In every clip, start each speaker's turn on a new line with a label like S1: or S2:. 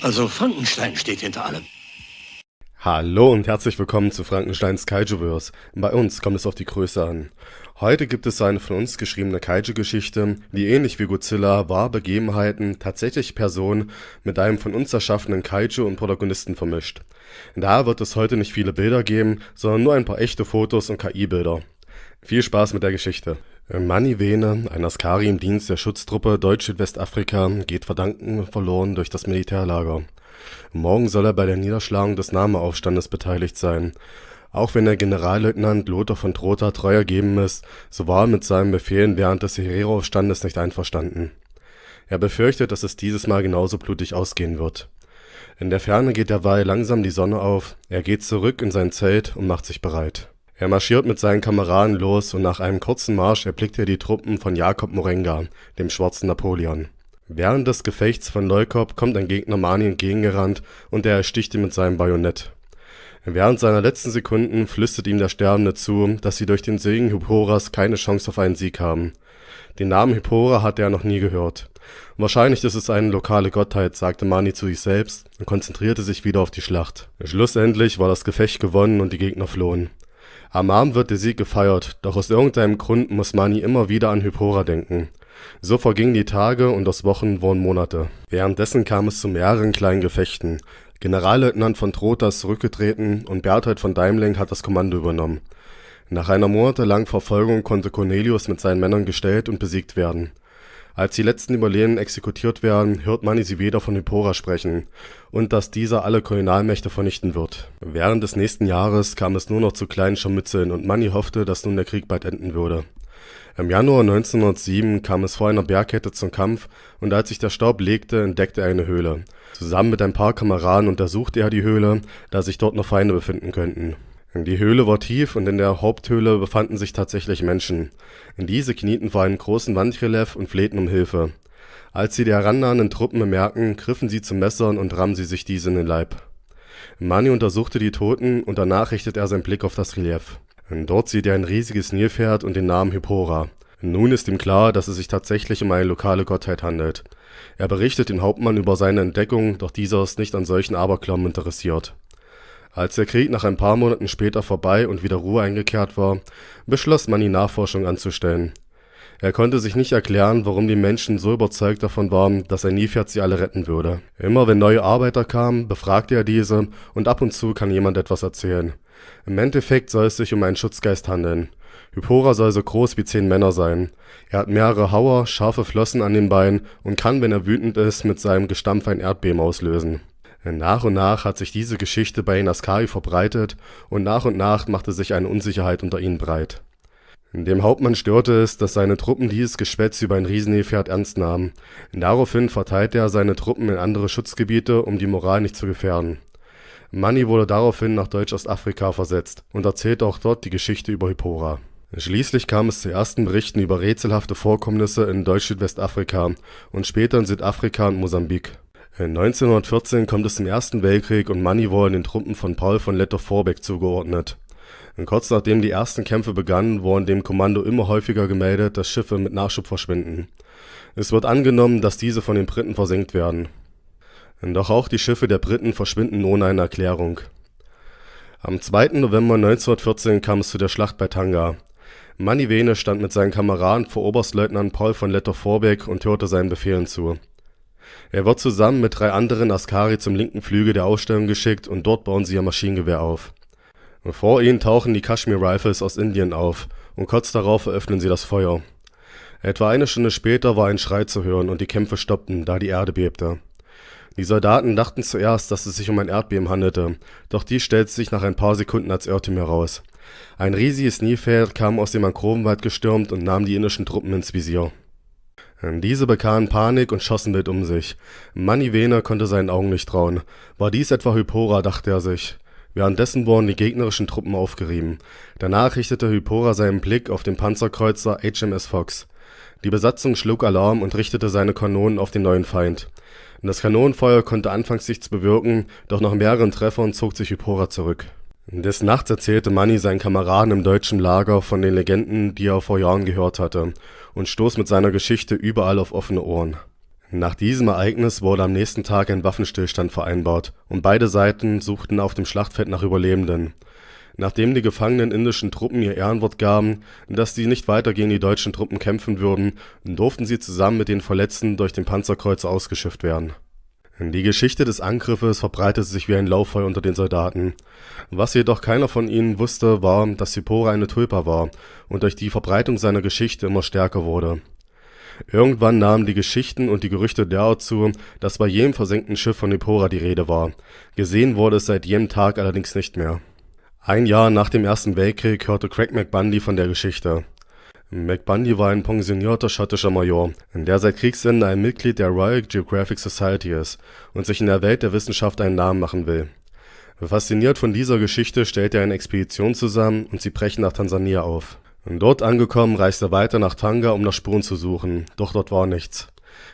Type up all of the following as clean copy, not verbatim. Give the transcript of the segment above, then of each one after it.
S1: Also Frankenstein steht hinter allem.
S2: Hallo und herzlich willkommen zu Frankensteins Kaijuverse. Bei uns kommt es auf die Größe an. Heute gibt es eine von uns geschriebene Kaiju-Geschichte, die ähnlich wie Godzilla wahre Begebenheiten, tatsächliche Personen mit einem von uns erschaffenen Kaiju und Protagonisten vermischt. Daher wird es heute nicht viele Bilder geben, sondern nur ein paar echte Fotos und KI-Bilder. Viel Spaß mit der Geschichte. Mani Vene, ein Askari im Dienst der Schutztruppe Deutsch-Südwestafrika, geht Verdammten verloren durch das Militärlager. Morgen soll er bei der Niederschlagung des Name-Aufstandes beteiligt sein. Auch wenn der Generalleutnant Lothar von Trotha treu ergeben ist, so war er mit seinen Befehlen während des Herero-Aufstandes nicht einverstanden. Er befürchtet, dass es dieses Mal genauso blutig ausgehen wird. In der Ferne geht derweil langsam die Sonne auf, er geht zurück in sein Zelt und macht sich bereit. Er marschiert mit seinen Kameraden los und nach einem kurzen Marsch erblickt er die Truppen von Jakob Morenga, dem schwarzen Napoleon. Während des Gefechts von Leukop kommt ein Gegner Mani entgegengerannt und er ersticht ihn mit seinem Bajonett. Während seiner letzten Sekunden flüstert ihm der Sterbende zu, dass sie durch den Segen Hipporas keine Chance auf einen Sieg haben. Den Namen Hippora hatte er noch nie gehört. Wahrscheinlich ist es eine lokale Gottheit, sagte Mani zu sich selbst und konzentrierte sich wieder auf die Schlacht. Schlussendlich war das Gefecht gewonnen und die Gegner flohen. Am Abend wird der Sieg gefeiert, doch aus irgendeinem Grund muss Mani immer wieder an Hippora denken. So vergingen die Tage und aus Wochen wurden Monate. Währenddessen kam es zu mehreren kleinen Gefechten. Generalleutnant von Trotha ist zurückgetreten und Berthold von Deimling hat das Kommando übernommen. Nach einer monatelangen Verfolgung konnte Cornelius mit seinen Männern gestellt und besiegt werden. Als die letzten Überlebenden exekutiert werden, hört Mani sie wieder von Hippora sprechen und dass dieser alle Kolonialmächte vernichten wird. Während des nächsten Jahres kam es nur noch zu kleinen Scharmützeln und Mani hoffte, dass nun der Krieg bald enden würde. Im Januar 1907 kam es vor einer Bergkette zum Kampf und als sich der Staub legte, entdeckte er eine Höhle. Zusammen mit ein paar Kameraden untersuchte er die Höhle, da sich dort noch Feinde befinden könnten. Die Höhle war tief und in der Haupthöhle befanden sich tatsächlich Menschen. Diese knieten vor einem großen Wandrelief und flehten um Hilfe. Als sie die herannahenden Truppen bemerkten, griffen sie zu Messern und rammen sie sich diese in den Leib. Mani untersuchte die Toten und danach richtet er seinen Blick auf das Relief. Dort sieht er ein riesiges Nilpferd und den Namen Hippora. Nun ist ihm klar, dass es sich tatsächlich um eine lokale Gottheit handelt. Er berichtet den Hauptmann über seine Entdeckung, doch dieser ist nicht an solchen Aberglauben interessiert. Als der Krieg nach ein paar Monaten später vorbei und wieder Ruhe eingekehrt war, beschloss man, die Nachforschung anzustellen. Er konnte sich nicht erklären, warum die Menschen so überzeugt davon waren, dass ein Nilpferd sie alle retten würde. Immer wenn neue Arbeiter kamen, befragte er diese und ab und zu kann jemand etwas erzählen. Im Endeffekt soll es sich um einen Schutzgeist handeln. Hippora soll so groß wie 10 Männer sein. Er hat mehrere Hauer, scharfe Flossen an den Beinen und kann, wenn er wütend ist, mit seinem Gestampf ein Erdbeben auslösen. Nach und nach hat sich diese Geschichte bei den Askari verbreitet und nach machte sich eine Unsicherheit unter ihnen breit. Dem Hauptmann störte es, dass seine Truppen dieses Geschwätz über ein Riesennilpferd ernst nahmen. Daraufhin verteilte er seine Truppen in andere Schutzgebiete, um die Moral nicht zu gefährden. Mani wurde daraufhin nach Deutsch-Ostafrika versetzt und erzählte auch dort die Geschichte über Hippora. Schließlich kam es zu ersten Berichten über rätselhafte Vorkommnisse in Deutsch-Südwestafrika und später in Südafrika und Mosambik. 1914 kommt es zum Ersten Weltkrieg und Mani wurde den Truppen von Paul von Lettow-Vorbeck zugeordnet. Kurz nachdem die ersten Kämpfe begannen, wurden dem Kommando immer häufiger gemeldet, dass Schiffe mit Nachschub verschwinden. Es wird angenommen, dass diese von den Briten versenkt werden. Doch auch die Schiffe der Briten verschwinden ohne eine Erklärung. Am 2. November 1914 kam es zu der Schlacht bei Tanga. Mani Vene stand mit seinen Kameraden vor Oberstleutnant Paul von Lettow-Vorbeck und hörte seinen Befehlen zu. Er wird zusammen mit 3 anderen Askari zum linken Flügel der Ausstellung geschickt und dort bauen sie ihr Maschinengewehr auf. Vor ihnen tauchen die Kashmir Rifles aus Indien auf und kurz darauf eröffnen sie das Feuer. Etwa eine Stunde später war ein Schrei zu hören und die Kämpfe stoppten, da die Erde bebte. Die Soldaten dachten zuerst, dass es sich um ein Erdbeben handelte, doch dies stellte sich nach ein paar Sekunden als Irrtum heraus. Ein riesiges Nilpferd kam aus dem Mangrovenwald gestürmt und nahm die indischen Truppen ins Visier. Diese bekamen Panik und schossen wild um sich. Mani Vene konnte seinen Augen nicht trauen. War dies etwa Hippora, dachte er sich. Währenddessen wurden die gegnerischen Truppen aufgerieben. Danach richtete Hippora seinen Blick auf den Panzerkreuzer HMS Fox. Die Besatzung schlug Alarm und richtete seine Kanonen auf den neuen Feind. Das Kanonenfeuer konnte anfangs nichts bewirken, doch nach mehreren Treffern zog sich Hippora zurück. Des Nachts erzählte Mani seinen Kameraden im deutschen Lager von den Legenden, die er vor Jahren gehört hatte, und stoß mit seiner Geschichte überall auf offene Ohren. Nach diesem Ereignis wurde am nächsten Tag ein Waffenstillstand vereinbart und beide Seiten suchten auf dem Schlachtfeld nach Überlebenden. Nachdem die gefangenen indischen Truppen ihr Ehrenwort gaben, dass sie nicht weiter gegen die deutschen Truppen kämpfen würden, durften sie zusammen mit den Verletzten durch den Panzerkreuzer ausgeschifft werden. Die Geschichte des Angriffes verbreitete sich wie ein Lauffeuer unter den Soldaten. Was jedoch keiner von ihnen wusste, war, dass Hypora eine Tulpa war und durch die Verbreitung seiner Geschichte immer stärker wurde. Irgendwann nahmen die Geschichten und die Gerüchte derart zu, dass bei jedem versenkten Schiff von Hypora die Rede war. Gesehen wurde es seit jedem Tag allerdings nicht mehr. Ein Jahr nach dem Ersten Weltkrieg hörte Craig McBundy von der Geschichte. McBundy war ein pensionierter schottischer Major, der seit Kriegsende ein Mitglied der Royal Geographic Society ist und sich in der Welt der Wissenschaft einen Namen machen will. Fasziniert von dieser Geschichte stellt er eine Expedition zusammen und sie brechen nach Tansania auf. Dort angekommen reist er weiter nach Tanga, um nach Spuren zu suchen, doch dort war nichts.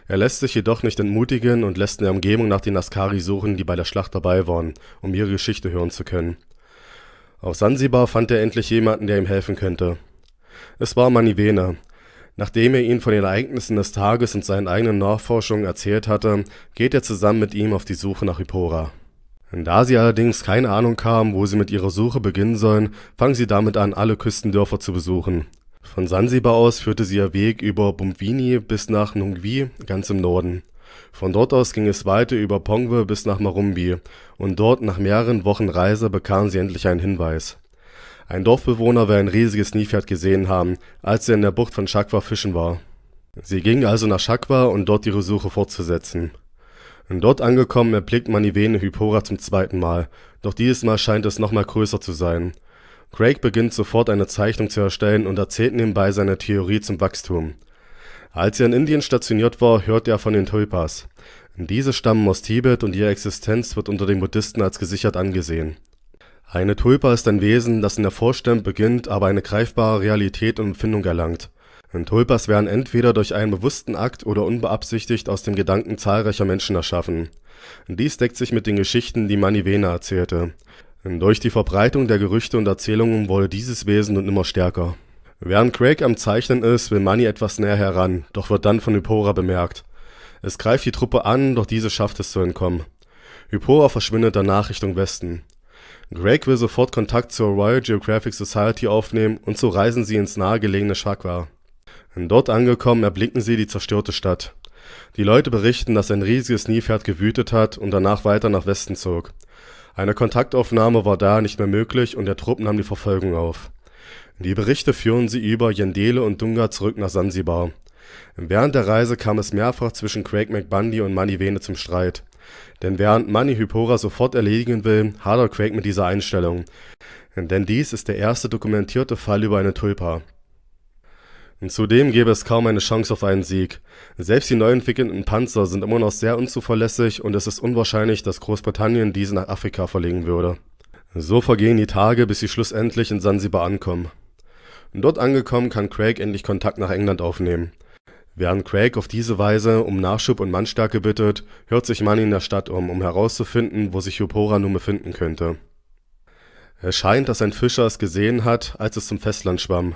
S2: Er lässt sich jedoch nicht entmutigen und lässt in der Umgebung nach den Askari suchen, die bei der Schlacht dabei waren, um ihre Geschichte hören zu können. Auf Sansibar fand er endlich jemanden, der ihm helfen könnte. Es war Maniwene. Nachdem er ihn von den Ereignissen des Tages und seinen eigenen Nachforschungen erzählt hatte, geht er zusammen mit ihm auf die Suche nach Hypora. Da sie allerdings keine Ahnung haben, wo sie mit ihrer Suche beginnen sollen, fangen sie damit an, alle Küstendörfer zu besuchen. Von Sansibar aus führte sie ihr Weg über Bumbwini bis nach Nungwi, ganz im Norden. Von dort aus ging es weiter über Pongwe bis nach Marumbi und dort nach mehreren Wochen Reise bekamen sie endlich einen Hinweis. Ein Dorfbewohner will ein riesiges Nilpferd gesehen haben, als er in der Bucht von Chakwa fischen war. Sie gingen also nach Chakwa, um dort ihre Suche fortzusetzen. Und dort angekommen erblickt Maniwene Hypora zum zweiten Mal, doch dieses Mal scheint es nochmal größer zu sein. Craig beginnt sofort eine Zeichnung zu erstellen und erzählt nebenbei seine Theorie zum Wachstum. Als er in Indien stationiert war, hört er von den Tulpas. Diese stammen aus Tibet und ihre Existenz wird unter den Buddhisten als gesichert angesehen. Eine Tulpa ist ein Wesen, das in der Vorstellung beginnt, aber eine greifbare Realität und Empfindung erlangt. Tulpas werden entweder durch einen bewussten Akt oder unbeabsichtigt aus dem Gedanken zahlreicher Menschen erschaffen. Dies deckt sich mit den Geschichten, die Maniwene erzählte. Durch die Verbreitung der Gerüchte und Erzählungen wurde dieses Wesen nun immer stärker. Während Craig am Zeichnen ist, will Mani etwas näher heran, doch wird dann von Hypora bemerkt. Es greift die Truppe an, doch diese schafft es zu entkommen. Hypora verschwindet danach Richtung Westen. Craig will sofort Kontakt zur Royal Geographic Society aufnehmen und so reisen sie ins nahegelegene Chakwa. Dort angekommen erblicken sie die zerstörte Stadt. Die Leute berichten, dass ein riesiges Nilpferd gewütet hat und danach weiter nach Westen zog. Eine Kontaktaufnahme war daher nicht mehr möglich und der Trupp nahm die Verfolgung auf. Die Berichte führen sie über Yendele und Dunga zurück nach Sansibar. Während der Reise kam es mehrfach zwischen Craig McBundy und Maniwene zum Streit. Denn während Mani Hypora sofort erledigen will, hadert Craig mit dieser Einstellung. Denn dies ist der erste dokumentierte Fall über eine Tulpa. Zudem gäbe es kaum eine Chance auf einen Sieg. Selbst die neu entwickelten Panzer sind immer noch sehr unzuverlässig und es ist unwahrscheinlich, dass Großbritannien diese nach Afrika verlegen würde. So vergehen die Tage, bis sie schlussendlich in Sansibar ankommen. Dort angekommen kann Craig endlich Kontakt nach England aufnehmen. Während Craig auf diese Weise um Nachschub und Mannstärke bittet, hört sich Mani in der Stadt um herauszufinden, wo sich Hypora nun befinden könnte. Es scheint, dass ein Fischer es gesehen hat, als es zum Festland schwamm.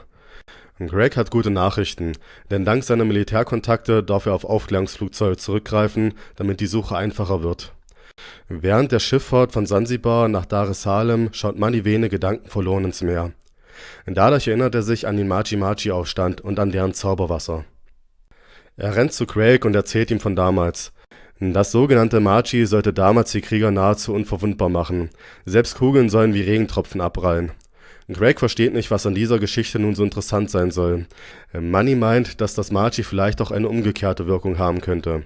S2: Craig hat gute Nachrichten, denn dank seiner Militärkontakte darf er auf Aufklärungsflugzeuge zurückgreifen, damit die Suche einfacher wird. Während der Schifffahrt von Sansibar nach Dar es Salaam schaut Maniwene gedankenverloren ins Meer. Dadurch erinnert er sich an den Maji-Maji-Aufstand und an deren Zauberwasser. Er rennt zu Craig und erzählt ihm von damals. Das sogenannte Maji sollte damals die Krieger nahezu unverwundbar machen. Selbst Kugeln sollen wie Regentropfen abprallen. Craig versteht nicht, was an dieser Geschichte nun so interessant sein soll. Mani meint, dass das Maji vielleicht auch eine umgekehrte Wirkung haben könnte.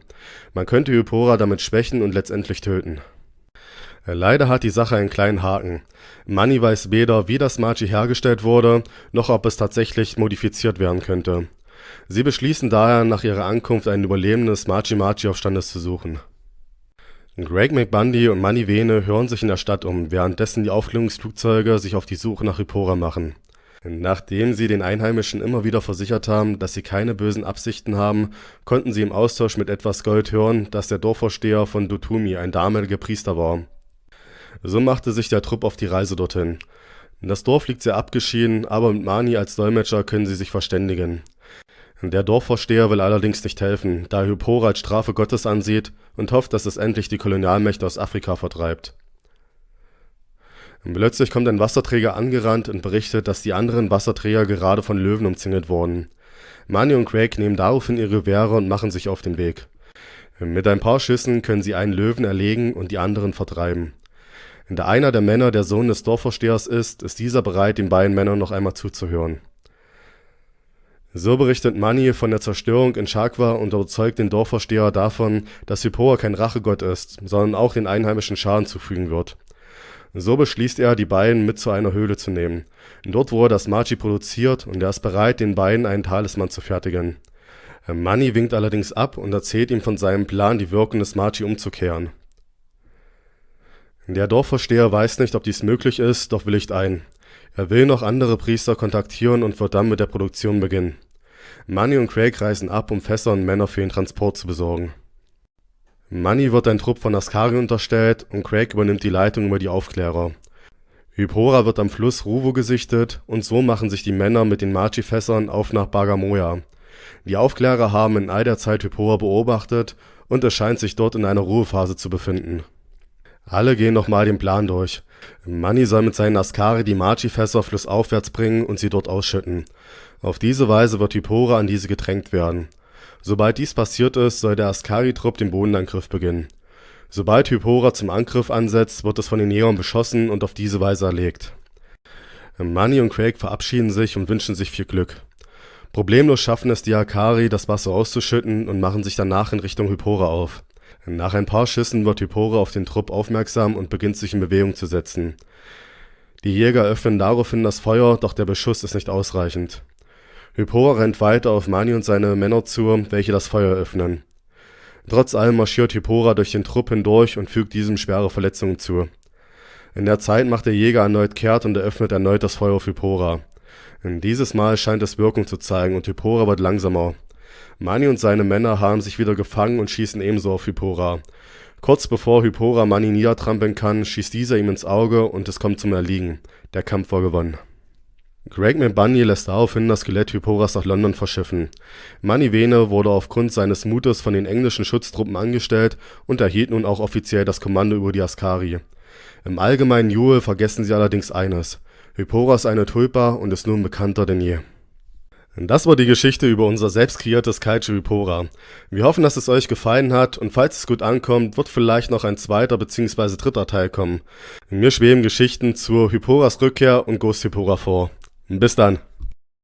S2: Man könnte Hypora damit schwächen und letztendlich töten. Leider hat die Sache einen kleinen Haken. Mani weiß weder, wie das Maji hergestellt wurde, noch ob es tatsächlich modifiziert werden könnte. Sie beschließen daher, nach ihrer Ankunft ein Überlebenden des Maji-Maji-Aufstandes zu suchen. Craig McBundy und Maniwene hören sich in der Stadt um, währenddessen die Aufklärungsflugzeuge sich auf die Suche nach Hypora machen. Nachdem sie den Einheimischen immer wieder versichert haben, dass sie keine bösen Absichten haben, konnten sie im Austausch mit etwas Gold hören, dass der Dorfvorsteher von Dutumi ein damaliger Priester war. So machte sich der Trupp auf die Reise dorthin. Das Dorf liegt sehr abgeschieden, aber mit Mani als Dolmetscher können sie sich verständigen. Der Dorfvorsteher will allerdings nicht helfen, da er Hypora als Strafe Gottes ansieht und hofft, dass es endlich die Kolonialmächte aus Afrika vertreibt. Plötzlich kommt ein Wasserträger angerannt und berichtet, dass die anderen Wasserträger gerade von Löwen umzingelt wurden. Manny und Craig nehmen daraufhin ihre Gewehre und machen sich auf den Weg. Mit ein paar Schüssen können sie einen Löwen erlegen und die anderen vertreiben. Da einer der Männer der Sohn des Dorfvorstehers ist dieser bereit, den beiden Männern noch einmal zuzuhören. So berichtet Manny von der Zerstörung in Chakwa und überzeugt den Dorfvorsteher davon, dass Hypora kein Rachegott ist, sondern auch den Einheimischen Schaden zufügen wird. So beschließt er, die beiden mit zu einer Höhle zu nehmen. Dort wurde das Machi produziert und er ist bereit, den beiden einen Talisman zu fertigen. Manny winkt allerdings ab und erzählt ihm von seinem Plan, die Wirkung des Machi umzukehren. Der Dorfvorsteher weiß nicht, ob dies möglich ist, doch willigt ein. Er will noch andere Priester kontaktieren und wird dann mit der Produktion beginnen. Manny und Craig reisen ab, um Fässer und Männer für den Transport zu besorgen. Manny wird ein Trupp von Askari unterstellt und Craig übernimmt die Leitung über die Aufklärer. Hypora wird am Fluss Ruvo gesichtet und so machen sich die Männer mit den Machi-Fässern auf nach Bagamoyo. Die Aufklärer haben in all der Zeit Hypora beobachtet und es scheint sich dort in einer Ruhephase zu befinden. Alle gehen nochmal den Plan durch. Manny soll mit seinen Askari die Machi-Fässer flussaufwärts bringen und sie dort ausschütten. Auf diese Weise wird Hypora an diese gedrängt werden. Sobald dies passiert ist, soll der Askari-Trupp den Bodenangriff beginnen. Sobald Hypora zum Angriff ansetzt, wird es von den Jägern beschossen und auf diese Weise erlegt. Manny und Craig verabschieden sich und wünschen sich viel Glück. Problemlos schaffen es die Akari, das Wasser auszuschütten und machen sich danach in Richtung Hypora auf. Nach ein paar Schüssen wird Hypora auf den Trupp aufmerksam und beginnt sich in Bewegung zu setzen. Die Jäger öffnen daraufhin das Feuer, doch der Beschuss ist nicht ausreichend. Hypora rennt weiter auf Manny und seine Männer zu, welche das Feuer öffnen. Trotz allem marschiert Hypora durch den Trupp hindurch und fügt diesem schwere Verletzungen zu. In der Zeit macht der Jäger erneut kehrt und eröffnet erneut das Feuer auf Hypora. Dieses Mal scheint es Wirkung zu zeigen und Hypora wird langsamer. Manny und seine Männer haben sich wieder gefangen und schießen ebenso auf Hypora. Kurz bevor Hypora Manny niedertrampeln kann, schießt dieser ihm ins Auge und es kommt zum Erliegen. Der Kampf war gewonnen. Craig mit Bunny lässt daraufhin das Skelett Hyporas nach London verschiffen. Manny Vene wurde aufgrund seines Mutes von den englischen Schutztruppen angestellt und erhielt nun auch offiziell das Kommando über die Askari. Im allgemeinen Jubel vergessen sie allerdings eines: Hypora ist eine Tulpa und ist nun bekannter denn je. Das war die Geschichte über unser selbst kreiertes Kaiju Hypora. Wir hoffen, dass es euch gefallen hat und falls es gut ankommt, wird vielleicht noch ein zweiter bzw. dritter Teil kommen. Mir schweben Geschichten zur Hyporas Rückkehr und Ghost Hypora vor. Bis dann.